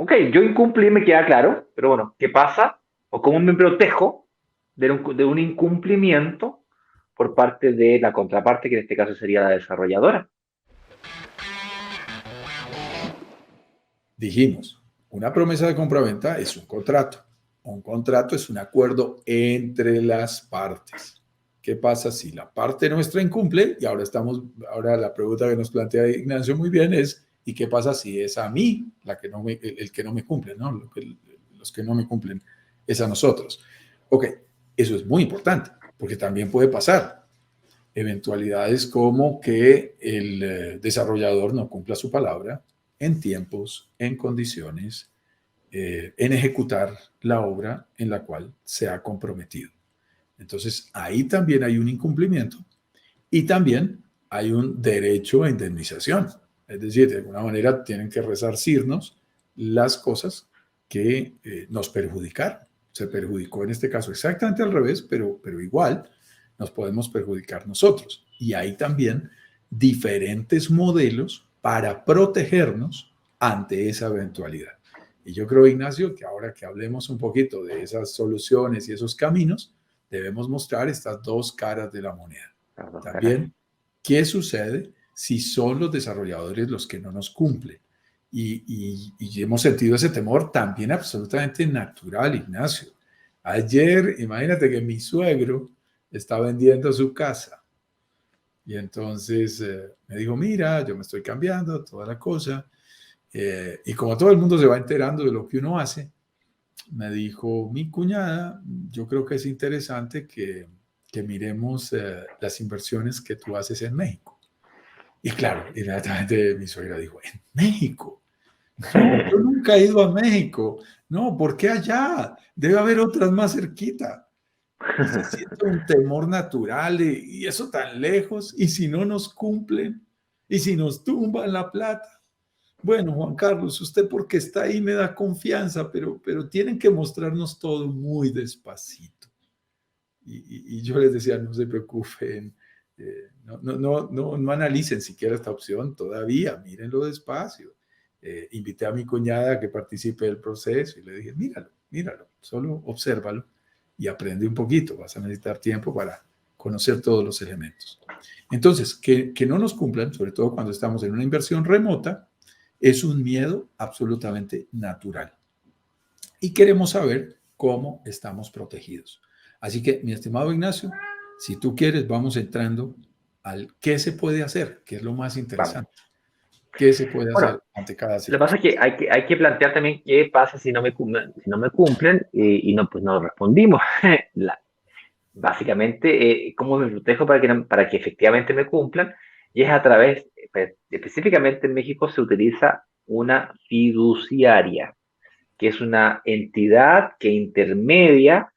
ok, yo incumplí, me queda claro, pero bueno, ¿qué pasa? ¿O cómo me protejo de un incumplimiento por parte de la contraparte, que en este caso sería la desarrolladora? Dijimos, una promesa de compraventa es un contrato. Un contrato es un acuerdo entre las partes. ¿Qué pasa si la parte nuestra incumple? Y ahora la pregunta que nos plantea Ignacio muy bien es, ¿y qué pasa si es a mí el que no me cumple, ¿no? Los que no me cumplen es a nosotros. Ok, eso es muy importante, porque también puede pasar eventualidades como que el desarrollador no cumpla su palabra en tiempos, en condiciones, en ejecutar la obra en la cual se ha comprometido. Entonces, ahí también hay un incumplimiento y también hay un derecho a indemnización. Es decir, de alguna manera tienen que resarcirnos las cosas que nos perjudicaron. Se perjudicó en este caso exactamente al revés, pero igual nos podemos perjudicar nosotros. Y hay también diferentes modelos para protegernos ante esa eventualidad. Y yo creo, Ignacio, que ahora que hablemos un poquito de esas soluciones y esos caminos, debemos mostrar estas dos caras de la moneda. Las dos caras. También, ¿qué sucede si son los desarrolladores los que no nos cumplen? Y hemos sentido ese temor también absolutamente natural, Ignacio. Ayer, imagínate que mi suegro está vendiendo su casa y entonces me dijo, mira, yo me estoy cambiando, toda la cosa. Y como todo el mundo se va enterando de lo que uno hace, me dijo, mi cuñada, yo creo que es interesante que miremos las inversiones que tú haces en México. Y claro, inmediatamente mi suegra dijo, ¿en México? Yo nunca he ido a México. No, ¿por qué allá? Debe haber otras más cerquita. Y se siente un temor natural y eso tan lejos, y si no nos cumplen, y si nos tumban la plata. Bueno, Juan Carlos, usted porque está ahí me da confianza, pero tienen que mostrarnos todo muy despacito. Y yo les decía, no se preocupen, no analicen siquiera esta opción todavía, mírenlo despacio. Invité a mi cuñada a que participe del proceso y le dije, míralo, solo obsérvalo y aprende un poquito, vas a necesitar tiempo para conocer todos los elementos. Entonces, que no nos cumplan, sobre todo cuando estamos en una inversión remota, es un miedo absolutamente natural. Y queremos saber cómo estamos protegidos. Así que, mi estimado Ignacio, si tú quieres, vamos entrando al qué se puede hacer, que es lo más Vamos. interesante. ¿Qué se puede Bueno, hacer ante cada lo que pasa es que circunstancia? hay que plantear también qué pasa si no me cumplen y no, pues no respondimos. La, básicamente, ¿cómo me protejo para que efectivamente me cumplan? Y es a través, específicamente en México se utiliza una fiduciaria, que es una entidad que intermedia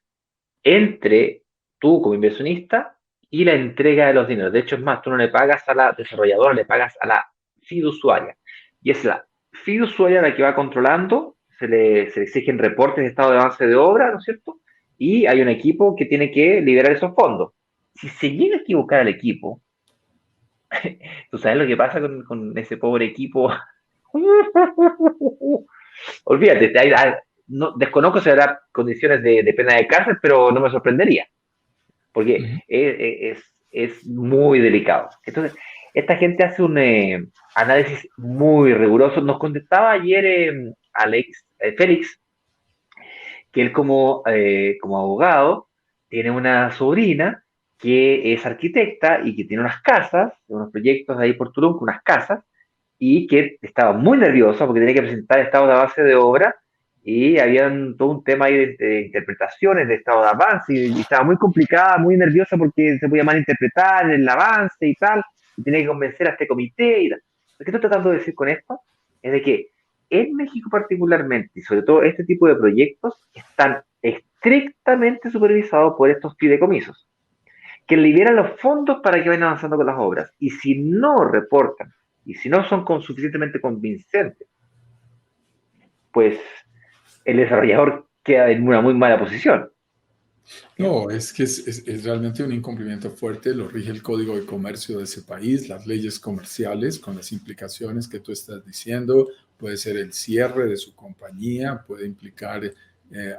entre tú como inversionista y la entrega de los dineros. De hecho, es más, tú no le pagas a la desarrolladora, le pagas a la fiduciaria. Y es la fiduciaria la que va controlando, se le exigen reportes de estado de avance de obra, ¿no es cierto? Y hay un equipo que tiene que liberar esos fondos. Si se llega a equivocar al equipo, ¿tú sabes lo que pasa con ese pobre equipo? Olvídate, no, desconozco si habrá condiciones de pena de cárcel, pero no me sorprendería porque Uh-huh. es muy delicado. Entonces, esta gente hace un análisis muy riguroso. Nos contestaba ayer Félix, que él como abogado tiene una sobrina que es arquitecta y que tiene unas casas, unos proyectos ahí por Tulum con unas casas, y que estaba muy nerviosa porque tenía que presentar estado de avance de obra y había todo un tema ahí de interpretaciones de estado de avance y estaba muy complicada, muy nerviosa porque se podía malinterpretar el avance y tal, y tenía que convencer a este comité y tal. Lo que estoy tratando de decir con esto es de que en México particularmente, y sobre todo este tipo de proyectos, están estrictamente supervisados por estos fideicomisos, que liberan los fondos para que vayan avanzando con las obras. Y si no reportan, y si no son suficientemente convincentes, pues el desarrollador queda en una muy mala posición. No, es que es realmente un incumplimiento fuerte, lo rige el Código de Comercio de ese país, las leyes comerciales, con las implicaciones que tú estás diciendo, puede ser el cierre de su compañía, puede implicar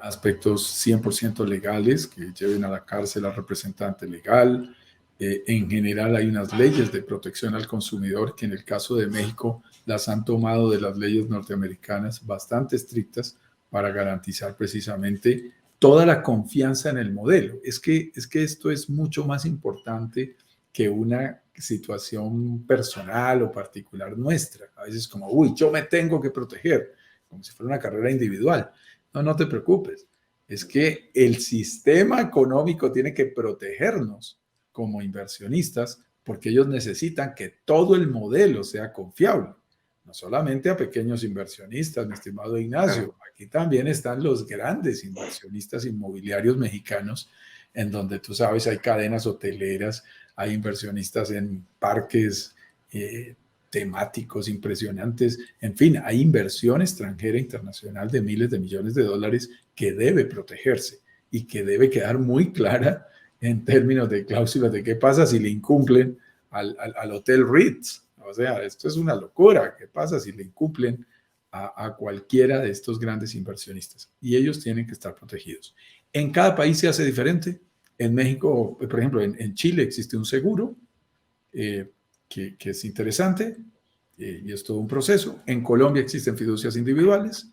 aspectos 100% legales que lleven a la cárcel al representante legal. En general hay unas leyes de protección al consumidor que en el caso de México las han tomado de las leyes norteamericanas bastante estrictas para garantizar precisamente toda la confianza en el modelo. Es que esto es mucho más importante que una situación personal o particular nuestra. A veces como, uy, yo me tengo que proteger, como si fuera una carrera individual. No, no te preocupes. Es que el sistema económico tiene que protegernos como inversionistas porque ellos necesitan que todo el modelo sea confiable. No solamente a pequeños inversionistas, mi estimado Ignacio, aquí también están los grandes inversionistas inmobiliarios mexicanos, en donde tú sabes, hay cadenas hoteleras, hay inversionistas en parques temáticos impresionantes, en fin, hay inversión extranjera internacional de miles de millones de dólares que debe protegerse y que debe quedar muy clara en términos de cláusulas de qué pasa si le incumplen al Hotel Ritz. O sea, esto es una locura. ¿Qué pasa si le incumplen a cualquiera de estos grandes inversionistas? Y ellos tienen que estar protegidos. En cada país se hace diferente. En México, por ejemplo, en Chile existe un seguro eh, que es interesante y es todo un proceso. En Colombia existen fiducias individuales.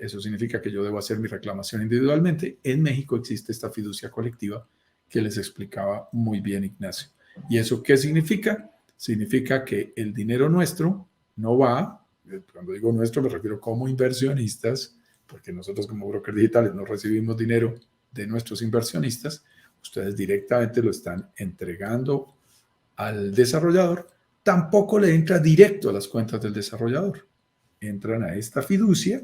Eso significa que yo debo hacer mi reclamación individualmente. En México existe esta fiducia colectiva que les explicaba muy bien Ignacio. ¿Y eso qué significa? Significa que el dinero nuestro no va, cuando digo nuestro me refiero como inversionistas, porque nosotros como brokers digitales no recibimos dinero de nuestros inversionistas, ustedes directamente lo están entregando al desarrollador, tampoco le entra directo a las cuentas del desarrollador. Entran a esta fiducia,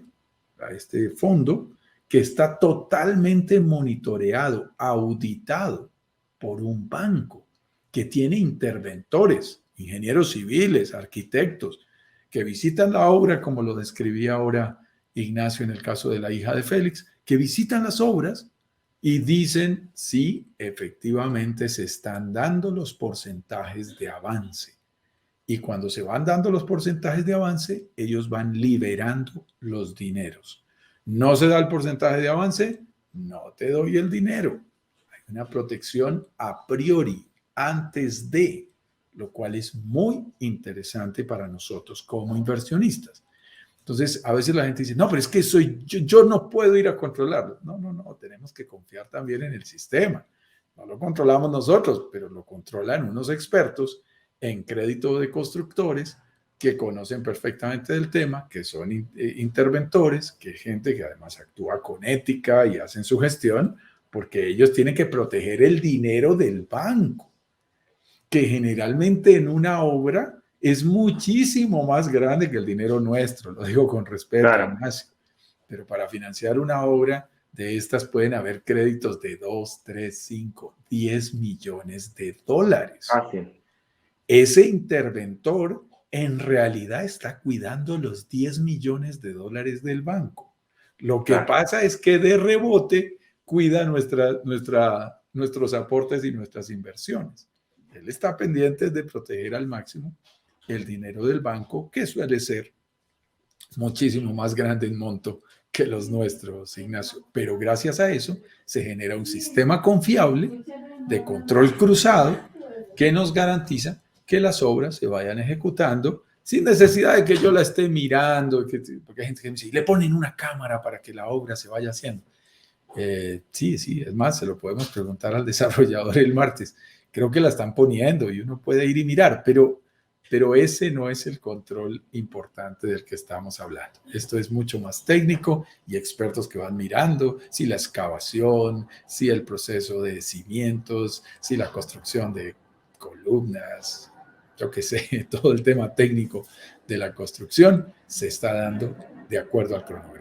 a este fondo, que está totalmente monitoreado, auditado por un banco que tiene interventores, ingenieros civiles, arquitectos, que visitan la obra, como lo describía ahora Ignacio en el caso de la hija de Félix, que visitan las obras y dicen si efectivamente se están dando los porcentajes de avance. Y cuando se van dando los porcentajes de avance, ellos van liberando los dineros. No se da el porcentaje de avance, no te doy el dinero. Hay una protección a priori, antes de, lo cual es muy interesante para nosotros como inversionistas. Entonces, a veces la gente dice, no, pero es que yo no puedo ir a controlarlo. No, no, no, tenemos que confiar también en el sistema. No lo controlamos nosotros, pero lo controlan unos expertos en crédito de constructores que conocen perfectamente del tema, que son interventores, que gente que además actúa con ética y hacen su gestión, porque ellos tienen que proteger el dinero del banco, que generalmente en una obra es muchísimo más grande que el dinero nuestro, lo digo con respeto, Claro. Ignacio, pero para financiar una obra de estas pueden haber créditos de 2, 3, 5, 10 millones de dólares. Fácil. Ese interventor en realidad está cuidando los 10 millones de dólares del banco. Lo que Claro. pasa es que de rebote cuida nuestros aportes y nuestras inversiones. Él está pendiente de proteger al máximo el dinero del banco, que suele ser muchísimo más grande en monto que los nuestros, Ignacio. Pero gracias a eso se genera un sistema confiable de control cruzado que nos garantiza que las obras se vayan ejecutando sin necesidad de que yo la esté mirando, porque hay gente que me dice, le ponen una cámara para que la obra se vaya haciendo. Sí, sí, es más, se lo podemos preguntar al desarrollador el martes. Creo que la están poniendo y uno puede ir y mirar, pero ese no es el control importante del que estamos hablando. Esto es mucho más técnico y expertos que van mirando si la excavación, si el proceso de cimientos, si la construcción de columnas, yo qué sé, todo el tema técnico de la construcción se está dando de acuerdo al cronograma.